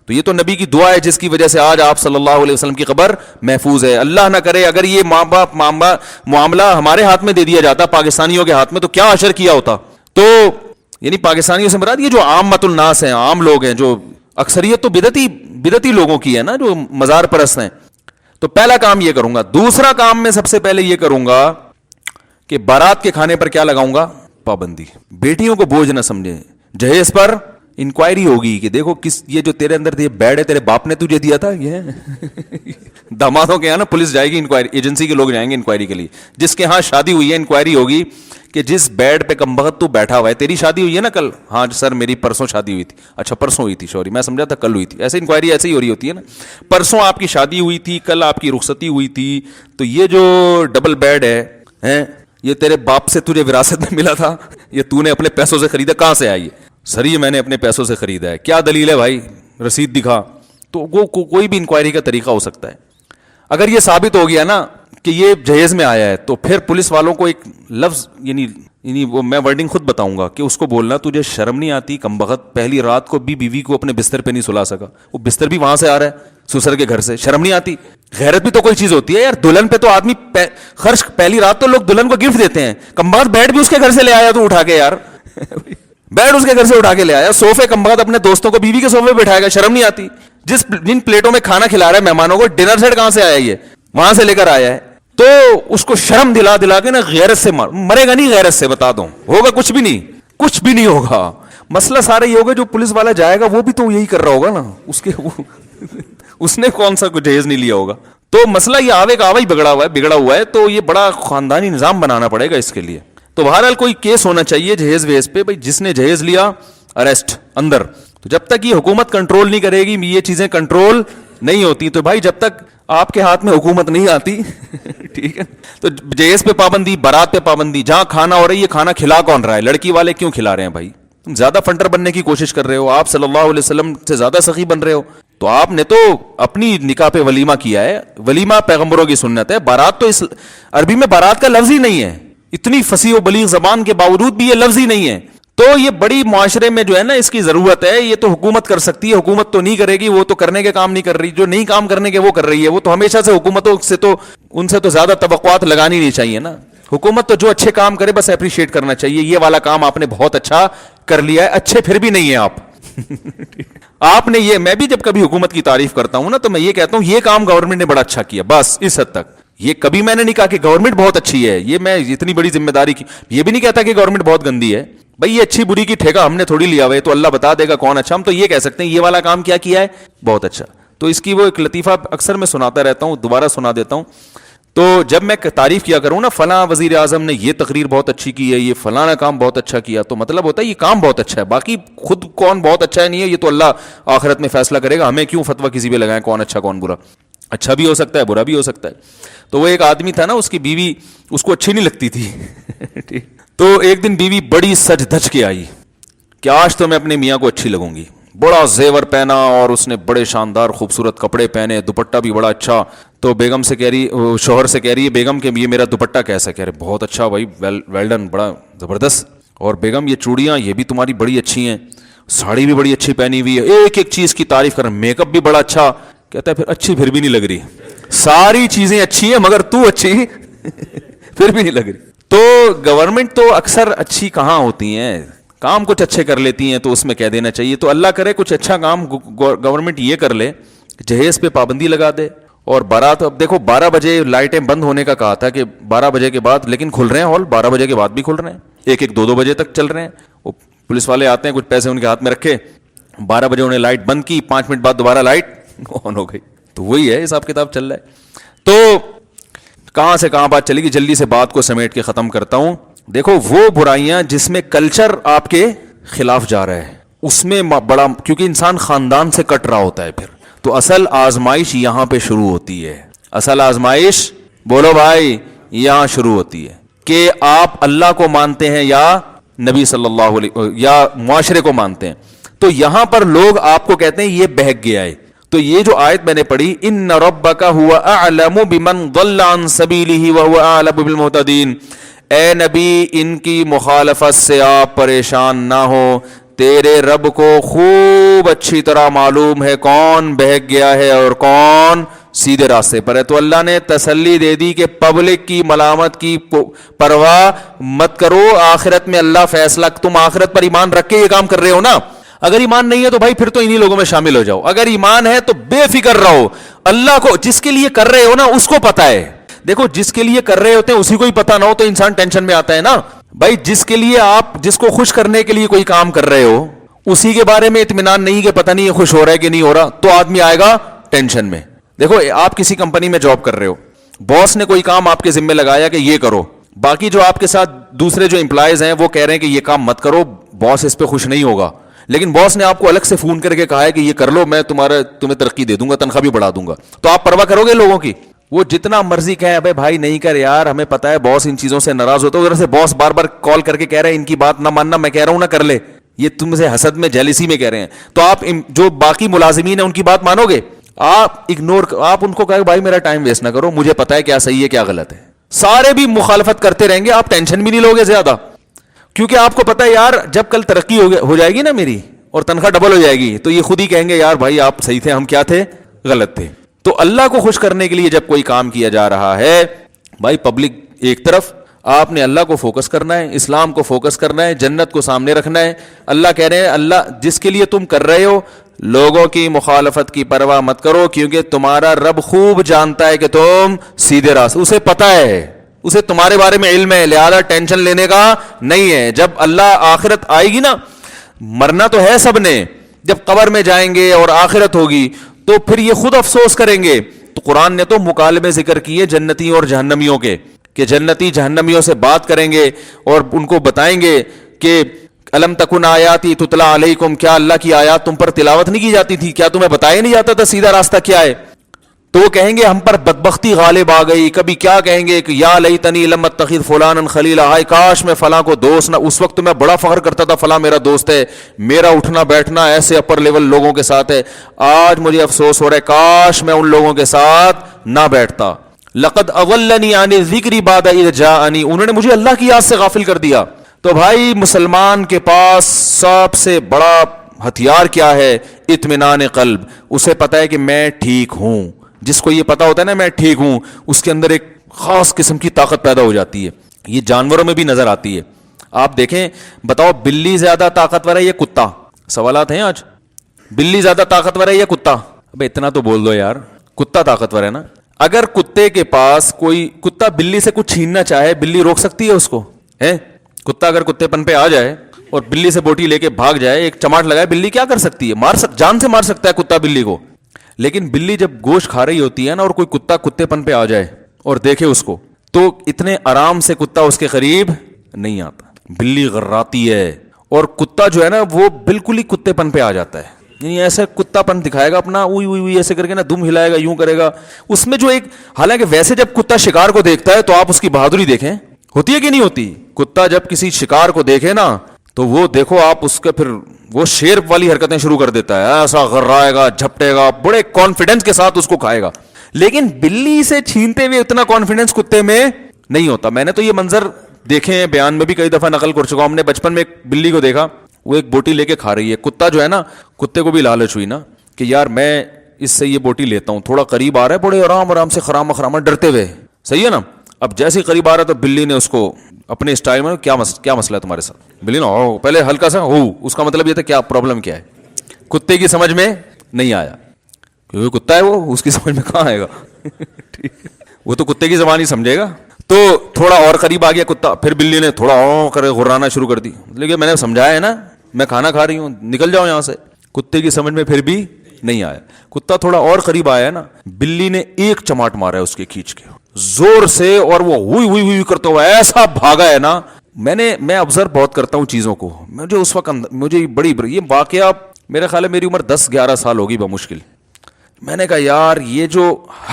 تو یہ تو نبی کی دعا ہے جس کی وجہ سے آج آپ صلی اللہ علیہ وسلم کی قبر محفوظ ہے. اللہ نہ کرے اگر یہ ماں باپ معاملہ ہمارے ہاتھ میں دے دیا جاتا, پاکستانیوں کے ہاتھ میں, تو کیا اشر کیا ہوتا. تو یعنی پاکستانیوں سے مراد یہ جو عامت الناس ہیں, عام لوگ ہیں, جو اکثریت تو بدعتی لوگوں کی ہے نا, جو مزار پرست ہیں. تو پہلا کام یہ کروں گا. دوسرا کام میں سب سے پہلے یہ کروں گا کہ بارات کے کھانے پر کیا لگاؤں گا, پابندی. بیٹیوں کو بوجھ نہ سمجھیں, جہیز پر انکوائری ہوگی کہ دیکھو کس, یہ جو تیرے اندر یہ بیڈ ہے تیرے باپ نے تجھے دیا تھا, یہ دامادوں کے یہاں نا پولیس جائے گی انکوائری, ایجنسی کے لوگ جائیں گے انکوائری کے لیے. جس کے ہاں شادی ہوئی ہے انکوائری ہوگی کہ جس بیڈ پہ کمبخت تو بیٹھا ہوا ہے, تیری شادی ہوئی ہے نا کل, ہاں سر میری پرسوں شادی ہوئی تھی. اچھا پرسوں ہوئی تھی, سوری میں سمجھا تھا کل ہوئی تھی. ایسے انکوائری ایسے ہی ہو رہی ہوتی ہے نا, پرسوں آپ کی شادی ہوئی تھی, کل آپ کی رخصتی ہوئی تھی, تو یہ جو ڈبل بیڈ ہے یہ تیرے باپ سے تجھے وراثت میں ملا تھا, یہ تو نے اپنے پیسوں سے خریدا, کہاں سے آئی ہے؟ سر یہ میں نے اپنے پیسوں سے خریدا ہے. کیا دلیل ہے بھائی, رسید دکھا. تو وہ کوئی بھی انکوائری کا طریقہ ہو سکتا ہے. اگر یہ ثابت ہو گیا نا کہ یہ جہیز میں آیا ہے, تو پھر پولیس والوں کو ایک لفظ یعنی وہ میں ورڈنگ خود بتاؤں گا کہ اس کو بولنا تجھے شرم نہیں آتی کمبخت, پہلی رات کو بھی بیوی کو اپنے بستر پہ نہیں سلا سکا, وہ بستر بھی وہاں سے آ رہا ہے سسر کے گھر سے, شرم نہیں آتی؟ غیرت بھی تو کوئی چیز ہوتی ہے یار. دلہن پہ تو آدمی خرچ, پہلی رات تو لوگ دلہن کو گفٹ دیتے ہیں, کمبخت بیڈ بھی اس کے گھر سے لے آیا تو اٹھا کے, یار بیڈ اس کے گھر سے اٹھا کے لے آیا, صوفے کمبخت اپنے دوستوں کو بیوی کے صوفے پہ بٹھائے گا, شرم نہیں آتی؟ جن پلیٹوں میں کھانا کھلا رہا ہے مہمانوں کو, ڈنر سیٹ کہاں سے آیا, یہ وہاں سے لے کر آیا ہے. تو اس کو شرم دلا کے نا غیرت سے مرے گا نہیں, غیرت سے بتا دوں ہوگا کچھ بھی نہیں ہوگا. مسئلہ سارا یہ ہوگا جو پولیس والا جائے گا وہ بھی تو یہی کر رہا ہوگا نا, اس نے کون سا جہیز نہیں لیا ہوگا. تو مسئلہ یہ آوے کا آوا ہی بگڑا ہوا ہے. تو یہ بڑا خاندانی نظام بنانا پڑے گا اس کے لیے. تو بہرحال کوئی کیس ہونا چاہیے جہیز ویز پہ, بھائی جس نے جہیز لیا اریسٹ اندر. تو جب تک یہ حکومت کنٹرول نہیں کرے گی یہ چیزیں کنٹرول نہیں ہوتی. تو بھائی جب تک آپ کے ہاتھ میں حکومت نہیں آتی ٹھیک ہے, تو جہیز پہ پابندی, بارات پہ پابندی, جہاں کھانا ہو رہی ہے کھانا کھلا کون رہا ہے, لڑکی والے کیوں کھلا رہے ہیں بھائی, تم زیادہ فنڈر بننے کی کوشش کر رہے ہو, آپ صلی اللہ علیہ وسلم سے زیادہ سخی بن رہے ہو. تو آپ نے تو اپنی نکاح پہ ولیمہ کیا ہے, ولیمہ پیغمبروں کی سنت ہے. بارات تو اس عربی میں بارات کا لفظ ہی نہیں ہے, اتنی فصیح و بلیغ زبان کے باوجود بھی یہ لفظ ہی نہیں ہے. تو یہ بڑی معاشرے میں جو ہے نا اس کی ضرورت ہے. یہ تو حکومت کر سکتی ہے, حکومت تو نہیں کرے گی, وہ تو کرنے کے کام نہیں کر رہی, جو نہیں کام کرنے کے وہ کر رہی ہے. وہ تو ہمیشہ سے حکومتوں سے تو ان سے تو زیادہ توقعات لگانی نہیں چاہیے نا. حکومت تو جو اچھے کام کرے بس اپریشیٹ کرنا چاہیے, یہ والا کام آپ نے بہت اچھا کر لیا ہے. اچھے پھر بھی نہیں ہیں آپ آپ نے یہ, میں بھی جب کبھی حکومت کی تعریف کرتا ہوں نا تو میں یہ کہتا ہوں یہ کام گورنمنٹ نے بڑا اچھا کیا, بس اس حد تک. یہ کبھی میں نے نہیں کہا کہ گورنمنٹ بہت اچھی ہے, یہ میں اتنی بڑی ذمہ داری کی, یہ بھی نہیں کہتا کہ گورنمنٹ بہت گندی ہے. بھائی یہ اچھی بری کی ٹھیکہ ہم نے تھوڑی لیا ہوا ہے, تو اللہ بتا دے گا کون اچھا. ہم تو یہ کہہ سکتے ہیں یہ والا کام کیا ہے بہت اچھا. تو اس کی وہ ایک لطیفہ اکثر میں سناتا رہتا ہوں, دوبارہ سنا دیتا ہوں. تو جب میں تعریف کیا کروں نا فلاں وزیر اعظم نے یہ تقریر بہت اچھی کی ہے, یہ فلانا کام بہت اچھا کیا, تو مطلب ہوتا ہے یہ کام بہت اچھا ہے. باقی خود کون بہت اچھا ہے نہیں ہے یہ تو اللہ آخرت میں فیصلہ کرے گا. ہمیں کیوں فتویٰ کسی پہ لگائیں کون اچھا کون برا. اچھا بھی ہو سکتا ہے برا بھی ہو سکتا ہے. تو وہ ایک آدمی تھا نا, اس کی بیوی اس کو اچھی نہیں لگتی تھی تو ایک دن بیوی بڑی سج دھج کے آئی کہ آج تو میں اپنے میاں کو اچھی لگوں گی. بڑا زیور پہنا اور اس نے بڑے شاندار خوبصورت کپڑے پہنے, دوپٹہ بھی بڑا اچھا. تو بیگم سے کہہ رہی, شوہر سے کہہ رہی ہے بیگم کہ یہ میرا دوپٹہ کیسا؟ کہہ رہے بہت اچھا بھائی, ویل ڈن, بڑا زبردست. اور بیگم یہ چوڑیاں یہ بھی تمہاری بڑی اچھی ہیں, ساڑی بھی بڑی اچھی پہنی ہوئی ہے, ایک ایک چیز کی تعریف کر, میک اپ بھی بڑا اچھا. کہتا ہے پھر اچھی پھر بھی نہیں لگ رہی, ساری چیزیں اچھی ہیں مگر تو اچھی پھر بھی نہیں لگ رہی. تو گورنمنٹ تو اکثر اچھی کہاں ہوتی ہیں, کام کچھ اچھے کر لیتی ہیں تو اس میں کہہ دینا چاہیے. تو اللہ کرے کچھ اچھا کام گورنمنٹ یہ کر لے, جہیز پہ پابندی لگا دے. اور بارات, اب دیکھو 12 بجے لائٹیں بند ہونے کا کہا تھا کہ 12 بجے کے بعد, لیکن کھل رہے ہیں ہال, 12 بجے کے بعد بھی کھل رہے ہیں, 1-2 بجے تک چل رہے ہیں. وہ پولیس والے آتے ہیں, کچھ پیسے ان کے ہاتھ میں رکھے, 12 بجے انہیں لائٹ بند کی, 5 منٹ بعد دوبارہ لائٹ آن ہو گئی. تو وہی ہے حساب کتاب چل رہا ہے. تو کہاں سے کہاں بات چلے گی, جلدی سے بات کو سمیٹ کے ختم کرتا ہوں. دیکھو وہ برائیاں جس میں کلچر آپ کے خلاف جا رہا ہے اس میں بڑا, کیونکہ انسان خاندان سے کٹ رہا ہوتا ہے پھر, تو اصل آزمائش یہاں پہ شروع ہوتی ہے. اصل آزمائش بولو بھائی یہاں شروع ہوتی ہے کہ آپ اللہ کو مانتے ہیں یا نبی صلی اللہ علیہ یا معاشرے کو مانتے ہیں. تو یہاں پر لوگ آپ کو کہتے ہیں یہ بہک گیا ہے. تو یہ جو آیت میں نے پڑھی, ان ربک هو اعلم بمن ضل عن سبیلہ وهو اعلم بالمہتدین, اے نبی ان کی مخالفت سے آپ پریشان نہ ہو, تیرے رب کو خوب اچھی طرح معلوم ہے کون بہک گیا ہے اور کون سیدھے راستے پر ہے. تو اللہ نے تسلی دے دی کہ پبلک کی ملامت کی پرواہ مت کرو, آخرت میں اللہ فیصلہ, تم آخرت پر ایمان رکھ کے یہ کام کر رہے ہو نا. اگر ایمان نہیں ہے تو بھائی پھر تو انہی لوگوں میں شامل ہو جاؤ. اگر ایمان ہے تو بے فکر رہو, اللہ کو جس کے لیے کر رہے ہو نا اس کو پتا ہے. دیکھو جس کے لیے کر رہے ہوتے ہیں اسی کو ہی پتا نہ ہو تو انسان ٹینشن میں آتا ہے نا. بھائی جس کے لیے آپ, جس کو خوش کرنے کے لیے کوئی کام کر رہے ہو اسی کے بارے میں اطمینان نہیں کہ پتہ نہیں خوش ہو رہا ہے کہ نہیں ہو رہا, تو آدمی آئے گا ٹینشن میں. دیکھو آپ کسی کمپنی میں جاب کر رہے ہو, باس نے کوئی کام آپ کے ذمہ لگایا کہ یہ کرو, باقی جو آپ کے ساتھ دوسرے جو امپلائیز ہیں وہ کہہ رہے ہیں کہ یہ کام مت کرو, باس اس پہ خوش نہیں ہوگا, لیکن باس نے آپ کو الگ سے فون کر کے کہا ہے کہ یہ کر لو, میں تمہیں ترقی دے دوں گا, تنخواہ بھی بڑھا دوں گا, تو آپ پرواہ کرو گے لوگوں کی؟ وہ جتنا مرضی کہیں ابے بھائی نہیں کر یار, ہمیں پتا ہے باس ان چیزوں سے ناراض ہوتا ہے, ادھر سے باس بار بار کال کر کے کہہ رہے ہیں ان کی بات نہ ماننا, میں کہہ رہا ہوں نہ کر لے, یہ تم سے حسد میں جیلسی میں کہہ رہے ہیں. تو آپ جو باقی ملازمین ہیں ان کی بات مانو گے؟ آپ اگنور, آپ ان کو کہے بھائی میرا ٹائم ویسٹ نہ کرو, مجھے پتا ہے کیا صحیح ہے کیا غلط ہے. سارے بھی مخالفت کرتے رہیں گے, آپ ٹینشن بھی نہیں لوگے زیادہ, کیونکہ آپ کو پتا ہے یار جب کل ترقی ہو جائے گی نا میری اور تنخواہ ڈبل ہو جائے گی تو یہ خود ہی کہیں گے یار بھائی آپ صحیح تھے, ہم کیا تھے, غلط تھے. تو اللہ کو خوش کرنے کے لیے جب کوئی کام کیا جا رہا ہے بھائی, پبلک ایک طرف, آپ نے اللہ کو فوکس کرنا ہے, اسلام کو فوکس کرنا ہے, جنت کو سامنے رکھنا ہے. اللہ کہہ رہے ہیں اللہ جس کے لیے تم کر رہے ہو لوگوں کی مخالفت کی پرواہ مت کرو, کیونکہ تمہارا رب خوب جانتا ہے کہ تم سیدھے راستے, اسے پتا ہے, اسے تمہارے بارے میں علم ہے, لہذا ٹینشن لینے کا نہیں ہے. جب اللہ آخرت آئے گی نا, مرنا تو ہے سب نے, جب قبر میں جائیں گے اور آخرت ہوگی تو پھر یہ خود افسوس کریں گے. تو قرآن نے تو مکالمے ذکر کیے جنتی اور جہنمیوں کے, کہ جنتی جہنمیوں سے بات کریں گے اور ان کو بتائیں گے کہ الم تکن آیاتی تتلا علیکم, کیا اللہ کی آیات تم پر تلاوت نہیں کی جاتی تھی, کیا تمہیں بتایا نہیں جاتا تھا سیدھا راستہ کیا ہے؟ تو وہ کہیں گے ہم پر بدبختی غالب آ گئی. کبھی کیا کہیں گے کہ یا لیتنی لم اتخذ فلانا خلیلا, ہائے کاش میں فلاں کو دوست نہ, اس وقت میں بڑا فخر کرتا تھا فلاں میرا دوست ہے, میرا اٹھنا بیٹھنا ایسے اپر لیول لوگوں کے ساتھ ہے, آج مجھے افسوس ہو رہا ہے کاش میں ان لوگوں کے ساتھ نہ بیٹھتا. لقد اضلنی عن الذکر بعد اذ جاءنی, انہوں نے مجھے اللہ کی یاد سے غافل کر دیا. تو بھائی مسلمان کے پاس سب سے بڑا ہتھیار کیا ہے؟ اطمینان قلب. اسے پتا ہے کہ میں ٹھیک ہوں. جس کو یہ پتا ہوتا ہے نا میں ٹھیک ہوں, اس کے اندر ایک خاص قسم کی طاقت پیدا ہو جاتی ہے. یہ جانوروں میں بھی نظر آتی ہے. آپ دیکھیں, بتاؤ بلی زیادہ طاقتور ہے یا کتا؟ سوالات ہیں آج. بلی زیادہ طاقتور ہے یا کتا؟ اب اتنا تو بول دو یار, کتا طاقتور ہے نا. اگر کتے کے پاس کوئی, کتا بلی سے کچھ چھیننا چاہے, بلی روک سکتی ہے اس کو؟ ہے کتا اگر کتے پن پہ آ جائے اور بلی سے بوٹی لے کے بھاگ جائے, ایک چماٹ لگائے, بلی کیا کر سکتی ہے؟ جان سے مار سکتا ہے کتا بلی کو. لیکن بلی جب گوشت کھا رہی ہوتی ہے نا, اور کوئی کتا کتے پن پہ آ جائے اور دیکھے اس کو, تو اتنے آرام سے کتا اس کے قریب نہیں آتا. بلی غراتی ہے, اور کتا جو ہے نا وہ بالکل ہی کتے پن پہ آ جاتا ہے. یعنی ایسے کتا پن دکھائے گا اپنا, اوئی اوئی اوئی ایسے کر کے نا, دم ہلائے گا, یوں کرے گا. اس میں جو ایک, حالانکہ ویسے جب کتا شکار کو دیکھتا ہے تو آپ اس کی بہادری دیکھیں, ہوتی ہے کہ نہیں ہوتی؟ کتا جب کسی شکار کو دیکھے نا تو وہ دیکھو آپ اس کے, پھر وہ شیر والی حرکتیں شروع کر دیتا ہے, ایسا غرائے گا, جھپٹے گا, بڑے کانفیڈنس کے ساتھ اس کو کھائے گا. لیکن بلی سے چھینتے ہوئے اتنا کانفیڈنس کتے میں نہیں ہوتا. میں نے تو یہ منظر دیکھے ہیں, بیان میں بھی کئی دفعہ نقل کر چکا ہوں. ہم نے بچپن میں ایک بلی کو دیکھا, وہ ایک بوٹی لے کے کھا رہی ہے. کتا جو ہے نا, کتے کو بھی لالچ ہوئی نا کہ یار میں اس سے یہ بوٹی لیتا ہوں. تھوڑا قریب آ رہا ہے, بڑے آرام آرام سے خراما خراما ڈرتے ہوئے, صحیح ہے نا. اب جیسے ہی قریب آ رہا تو بلی نے اس کو اپنے اسٹائل میں, کیا مسئلہ ہے تمہارے ساتھ؟ بلی نا پہلے ہلکا سا ہو, اس کا مطلب یہ تھا کیا پرابلم کیا ہے. کتے کی سمجھ میں نہیں آیا, کیونکہ کتا ہے وہ, اس کی سمجھ میں کہاں آئے گا. وہ تو کتے کی زبان ہی سمجھے گا. تو تھوڑا اور قریب آ گیا کتا, پھر بلی نے تھوڑا کرے غرانا شروع کر دی. لیکن میں نے سمجھایا ہے نا, میں کھانا کھا رہی ہوں, نکل جاؤ یہاں سے. کتے کی سمجھ میں پھر بھی نہیں آیا. کتا تھوڑا اور قریب آیا نا, بلی نے ایک چماٹ مارا ہے اس کے کھینچ کے زور سے, اور وہ ہوئی ہوئی ہوئی کرتا ہوا ایسا بھاگا ہے نا. میں آبزرو بہت کرتا ہوں چیزوں کو. مجھے اس وقت مجھے یہ واقعہ, میرا خیال ہے میری عمر 10-11 سال ہوگی بمشکل. میں نے کہا یار یہ جو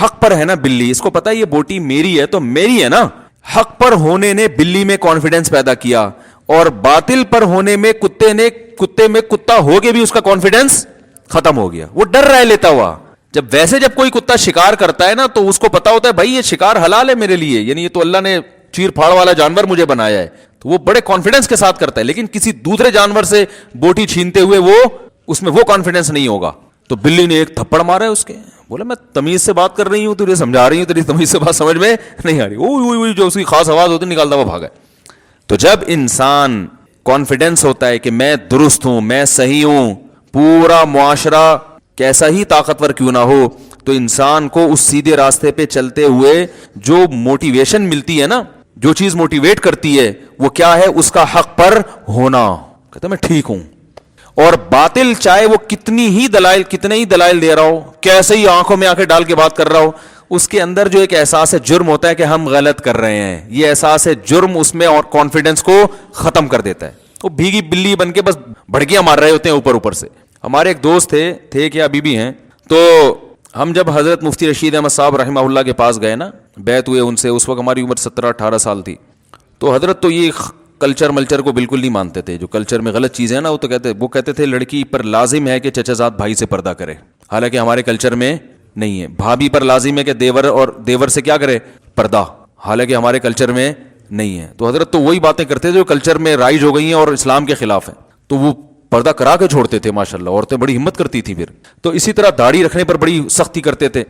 حق پر ہے نا بلی, اس کو پتا ہے یہ بوٹی میری ہے تو میری ہے نا. حق پر ہونے نے بلی میں کانفیڈنس پیدا کیا, اور باطل پر ہونے میں کتے میں کتا ہو کے بھی اس کا کانفیڈنس ختم ہو گیا. وہ ڈر رہا ہے لیتا ہوا. جب کوئی کتا شکار کرتا ہے نا تو اس کو پتا ہوتا ہے بھائی یہ شکار حلال ہے میرے لیے, یعنی یہ تو اللہ نے چیر پھاڑ والا جانور مجھے بنایا ہے, تو وہ بڑے کانفیڈنس کے ساتھ کرتا ہے. لیکن کسی دوسرے جانور سے بوٹی چھینتے ہوئے وہ اس میں وہ کانفیڈنس نہیں ہوگا. تو بلی نے ایک تھپڑ مارا ہے اس کے, بولا میں تمیز سے بات کر رہی ہوں, تجھے سمجھا رہی ہوں, تیری تمیز سے بات سمجھ میں نہیں آ رہی. جو اس کی خاص آواز ہوتی نکالتا وہ بھاگا. تو جب انسان کانفیڈنس ہوتا ہے کہ میں درست ہوں, میں صحیح ہوں, پورا معاشرہ کیسا ہی طاقتور کیوں نہ ہو, تو انسان کو اس سیدھے راستے پہ چلتے ہوئے جو موٹیویشن ملتی ہے نا, جو چیز موٹیویٹ کرتی ہے وہ کیا ہے؟ اس کا حق پر ہونا. کہتا میں ٹھیک ہوں. اور باطل چاہے وہ کتنے ہی دلائل دے رہا ہو, کیسے ہی آنکھوں میں آنکھیں ڈال کے بات کر رہا ہو, اس کے اندر جو ایک احساس جرم ہوتا ہے کہ ہم غلط کر رہے ہیں, یہ احساس جرم اس میں اور کانفیڈنس کو ختم کر دیتا ہے. وہ بھیگی بلی بن کے بس بھڑکیاں مار رہے ہوتے ہیں اوپر سے. ہمارے ایک دوست تھے کہ ابھی بھی ہیں, تو ہم جب حضرت مفتی رشید احمد صاحب رحمہ اللہ کے پاس گئے نا, بیعت ہوئے ان سے, اس وقت ہماری عمر 17-18 سال تھی. تو حضرت تو یہ کلچر کو بالکل نہیں مانتے تھے. جو کلچر میں غلط چیزیں ہیں نا, وہ کہتے تھے لڑکی پر لازم ہے کہ چچا زاد بھائی سے پردہ کرے. حالانکہ ہمارے کلچر میں نہیں ہے. بھابھی پر لازم ہے کہ دیور سے کیا کرے؟ پردہ. حالانکہ ہمارے کلچر میں نہیں ہے. تو حضرت تو وہی باتیں کرتے تھے جو کلچر میں رائج ہو گئی ہیں اور اسلام کے خلاف ہیں, تو وہ پردہ کرا کے چھوڑتے تھے. ماشاءاللہ عورتیں بڑی ہمت کرتی تھیں پھر. تو اسی طرح داڑھی رکھنے پر بڑی سختی کرتے تھے.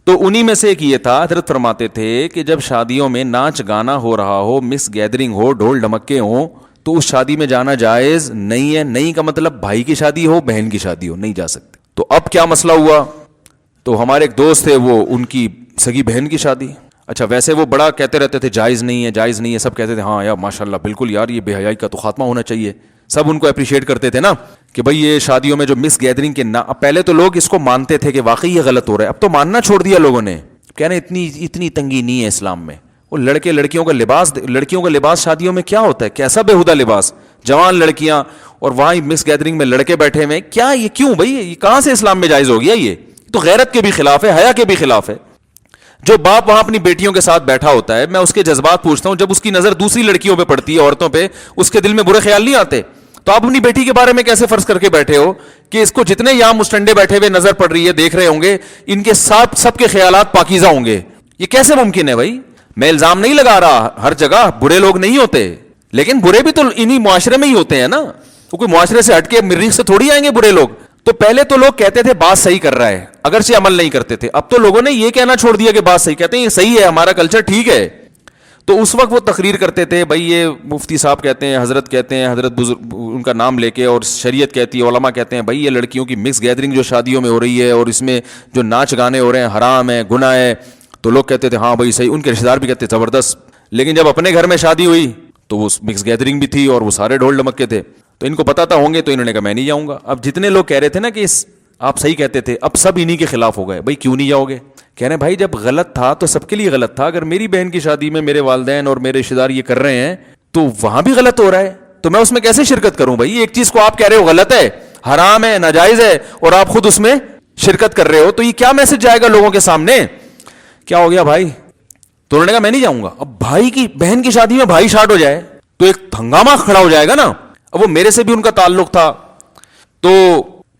تو انہی میں سے ایک یہ تھا, حضرت فرماتے تھے کہ جب شادیوں میں ناچ گانا ہو رہا ہو, مکس گیدرنگ ہو, ڈھول ڈھمکے ہوں, تو اس شادی میں جانا جائز نہیں ہے. نہیں کا مطلب بھائی کی شادی ہو, بہن کی شادی ہو, نہیں جا سکتے. تو اب کیا مسئلہ ہوا, تو ہمارے ایک دوست تھے, وہ ان کی سگی بہن کی شادی. اچھا ویسے وہ بڑا کہتے رہتے تھے جائز نہیں ہے, جائز نہیں ہے. سب کہتے تھے ہاں یار ماشاءاللہ بالکل یار یہ بے حیائی کا تو خاتمہ ہونا چاہیے. سب ان کو اپریشیٹ کرتے تھے نا کہ بھائی یہ شادیوں میں جو مکس گیدرنگ کے پہلے تو لوگ اس کو مانتے تھے کہ واقعی یہ غلط ہو رہا ہے. اب تو ماننا چھوڑ دیا لوگوں نے, کہنا اتنی تنگی نہیں ہے اسلام میں. وہ لڑکیوں کا لباس شادیوں میں کیا ہوتا ہے, کیسا بےہودہ لباس, جوان لڑکیاں, اور وہاں مکس گیدرنگ میں لڑکے بیٹھے ہوئے. کیا یہ کیوں بھائی, یہ کہاں سے اسلام میں جائز ہو گیا؟ یہ تو غیرت کے بھی خلاف ہے, حیا کے بھی خلاف ہے. جو باپ وہاں اپنی بیٹیوں کے ساتھ بیٹھا ہوتا ہے, میں اس کے جذبات پوچھتا ہوں, جب اس کی نظر دوسری لڑکیوں پہ پڑتی ہے, عورتوں پہ, اس کے دل میں برے خیال نہیں آتے؟ تو آپ اپنی بیٹی کے بارے میں کیسے فرض کر کے بیٹھے ہو کہ اس کو جتنے یہاں مسٹنڈے بیٹھے ہوئے نظر پڑ رہی ہے, دیکھ رہے ہوں گے, ان کے ساتھ سب کے خیالات پاکیزہ ہوں گے؟ یہ کیسے ممکن ہے بھائی؟ میں الزام نہیں لگا رہا, ہر جگہ برے لوگ نہیں ہوتے, لیکن برے بھی تو انہی معاشرے میں ہی ہوتے ہیں نا. تو کوئی معاشرے سے ہٹ کے مریخ سے تھوڑی آئیں گے برے لوگ. تو پہلے تو لوگ کہتے تھے بات صحیح کر رہا ہے, اگرچہ عمل نہیں کرتے تھے. اب تو لوگوں نے یہ کہنا چھوڑ دیا کہ بات صحیح, کہتے ہیں یہ صحیح ہے, ہمارا کلچر ٹھیک ہے. تو اس وقت وہ تقریر کرتے تھے, بھائی یہ مفتی صاحب کہتے ہیں, حضرت کہتے ہیں, حضرت بزرگ ان کا نام لے کے, اور شریعت کہتی ہے, علماء کہتے ہیں بھائی یہ لڑکیوں کی مکس گیدرنگ جو شادیوں میں ہو رہی ہے اور اس میں جو ناچ گانے ہو رہے ہیں حرام ہے, گناہ ہے. تو لوگ کہتے تھے ہاں بھائی صحیح, ان کے رشتہ دار بھی کہتے تھے زبردست. لیکن جب اپنے گھر میں شادی ہوئی تو وہ مکس گیدرنگ بھی تھی اور وہ سارے ڈھول ڈمک کے تھے. تو ان کو پتا تھا ہوں گے, تو انہوں نے کہا میں نہیں جاؤں گا. اب جتنے لوگ کہہ رہے تھے نا کہ آپ صحیح کہتے تھے, اب سب انہی کے خلاف ہو گئے. بھائی کیوں نہیں جاؤ گے؟ کہہ رہے ہیں بھائی جب غلط تھا تو سب کے لیے غلط تھا. اگر میری بہن کی شادی میں میرے والدین اور میرے رشتہ دار یہ کر رہے ہیں تو وہاں بھی غلط ہو رہا ہے, تو میں اس میں کیسے شرکت کروں؟ بھائی ایک چیز کو آپ کہہ رہے ہو غلط ہے, حرام ہے, ناجائز ہے, اور آپ خود اس میں شرکت کر رہے ہو, تو یہ کیا میسج جائے گا لوگوں کے سامنے؟ کیا ہو گیا بھائی؟ تو انہوں نے کہا میں نہیں جاؤں گا. اب بھائی کی بہن کی شادی میں بھائی شارٹ ہو جائے تو ایک ہنگامہ کھڑا ہو جائے گا نا. اب وہ میرے سے بھی ان کا تعلق تھا, تو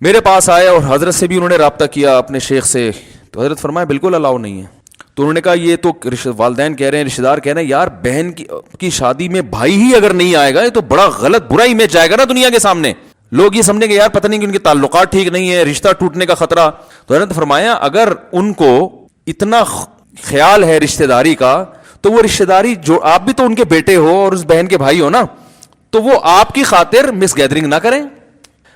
میرے پاس آئے اور حضرت سے بھی انہوں نے رابطہ کیا اپنے شیخ سے. تو حضرت فرمایا بالکل الاؤ نہیں ہے. تو انہوں نے کہا یہ تو والدین کہہ رہے ہیں, رشتہ دار کہہ رہے ہیں, یار بہن کی شادی میں بھائی ہی اگر نہیں آئے گا یہ تو بڑا غلط برا امیج جائے گا نا دنیا کے سامنے. لوگ یہ سمجھیں گے یار پتہ نہیں کہ ان کے تعلقات ٹھیک نہیں ہے, رشتہ ٹوٹنے کا خطرہ. تو حضرت فرمایا اگر ان کو اتنا خیال ہے رشتہ داری کا, تو وہ رشتہ داری جو آپ بھی تو ان کے بیٹے ہو اور اس بہن کے بھائی ہو نا, تو وہ آپ کی خاطر مس گیدرنگ نہ کریں.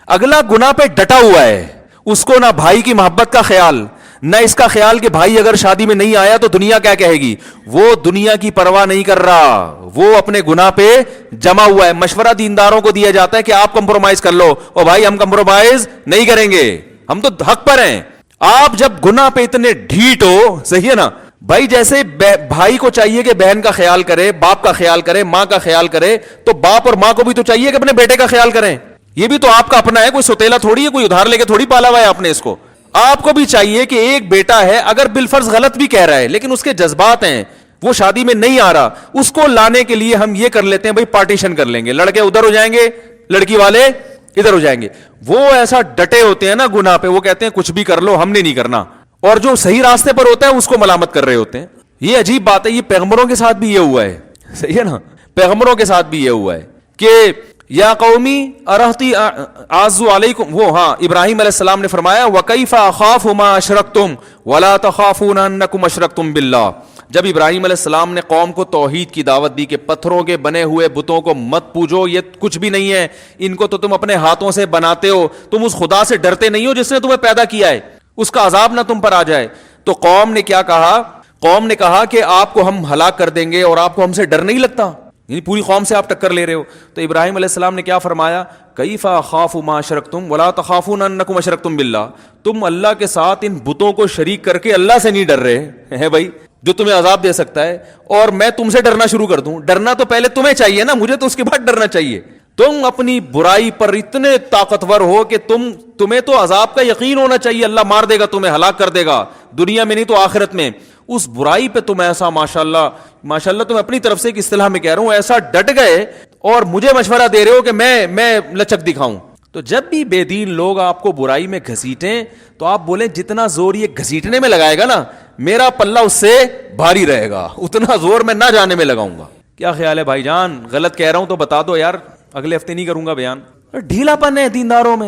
اگلا گناہ پہ ڈٹا ہوا ہے, اس کو نہ بھائی کی محبت کا خیال, نہ اس کا خیال کہ بھائی اگر شادی میں نہیں آیا تو دنیا کیا کہے گی. وہ دنیا کی پرواہ نہیں کر رہا, وہ اپنے گناہ پہ جمع ہوا ہے. مشورہ دینداروں کو دیا جاتا ہے کہ آپ کمپرومائز کر لو, اور بھائی ہم کمپرومائز نہیں کریں گے, ہم تو حق پر ہیں. آپ جب گناہ پہ اتنے ڈھیٹ ہو, صحیح ہے نا بھائی, جیسے بھائی کو چاہیے کہ بہن کا خیال کرے, باپ کا خیال کرے, ماں کا خیال کرے, تو باپ اور ماں کو بھی تو چاہیے کہ اپنے بیٹے کا خیال کریں. یہ بھی تو آپ کا اپنا ہے, کوئی سوتیلا تھوڑی ہے, کوئی ادھار لے کے تھوڑی پالا ہوا ہے آپ نے اس کو. آپ کو بھی چاہیے کہ ایک بیٹا ہے, اگر بالفرض غلط بھی کہہ رہا ہے لیکن اس کے جذبات ہیں, وہ شادی میں نہیں آ رہا, اس کو لانے کے لیے ہم یہ کر لیتے ہیں بھائی پارٹیشن کر لیں گے, لڑکے ادھر ہو جائیں گے, لڑکی والے ادھر ہو جائیں گے. وہ ایسا ڈٹے ہوتے ہیں نا گناہ پہ, وہ کہتے ہیں کچھ بھی کر لو ہم نے نہیں کرنا, اور جو صحیح راستے پر ہوتا ہے اس کو ملامت کر رہے ہوتے ہیں. یہ عجیب بات ہے, یہ پیغمبروں کے ساتھ بھی یہ ہوا ہے, صحیح ہے نا, پیغمبروں کے ساتھ بھی یہ ہوا ہے کہ یا قومی ارہتی اعز علیکم, وہ ہاں ابراہیم علیہ السلام نے فرمایا وکیف اخاف ما اشرکتم ولا تخافون انکم اشرکتم باللہ. جب ابراہیم علیہ السلام نے قوم کو توحید کی دعوت دی کہ پتھروں کے بنے ہوئے بتوں کو مت پوجو, یہ کچھ بھی نہیں ہے, ان کو تو تم اپنے ہاتھوں سے بناتے ہو, تم اس خدا سے ڈرتے نہیں ہو جس نے تمہیں پیدا کیا ہے, اس کا عذاب نہ تم پر آ جائے. تو قوم نے کیا کہا؟ قوم نے کہا کہ آپ کو ہم ہلاک کر دیں گے اور آپ کو ہم سے ڈر نہیں لگتا, یعنی پوری قوم سے آپ ٹکر لے رہے ہو. تو ابراہیم علیہ السلام نے کیا فرمایا؟ کیف اخاف ما اشرکتم ولا تخافون انکم اشرکتم باللہ. تم اللہ کے ساتھ ان بتوں کو شریک کر کے اللہ سے نہیں ڈر رہے ہیں بھائی, جو تمہیں عذاب دے سکتا ہے, اور میں تم سے ڈرنا شروع کر دوں. ڈرنا تو پہلے تمہیں چاہیے نا, مجھے تو اس کے بعد ڈرنا چاہیے. تم اپنی برائی پر اتنے طاقتور ہو کہ تمہیں تو عذاب کا یقین ہونا چاہیے, اللہ مار دے گا, تمہیں ہلاک کر دے گا, دنیا میں نہیں تو آخرت میں. اس برائی پہ تم ایسا ماشاءاللہ تم اپنی طرف سے ایک اصطلاح میں کہہ رہا ہوں, ایسا ڈٹ گئے اور مجھے مشورہ دے رہے ہو کہ میں لچک دکھاؤں. تو جب بھی بے دین لوگ آپ کو برائی میں گھسیٹیں تو آپ بولیں جتنا زور یہ گھسیٹنے میں لگائے گا نا, میرا پلہ اس سے بھاری رہے گا, اتنا زور میں نہ جانے میں لگاؤں گا. کیا خیال ہے بھائی جان؟ غلط کہہ رہا ہوں تو بتا دو یار, اگلے ہفتے نہیں کروں گا بیان. ڈھیلا پن ہے دینداروں میں.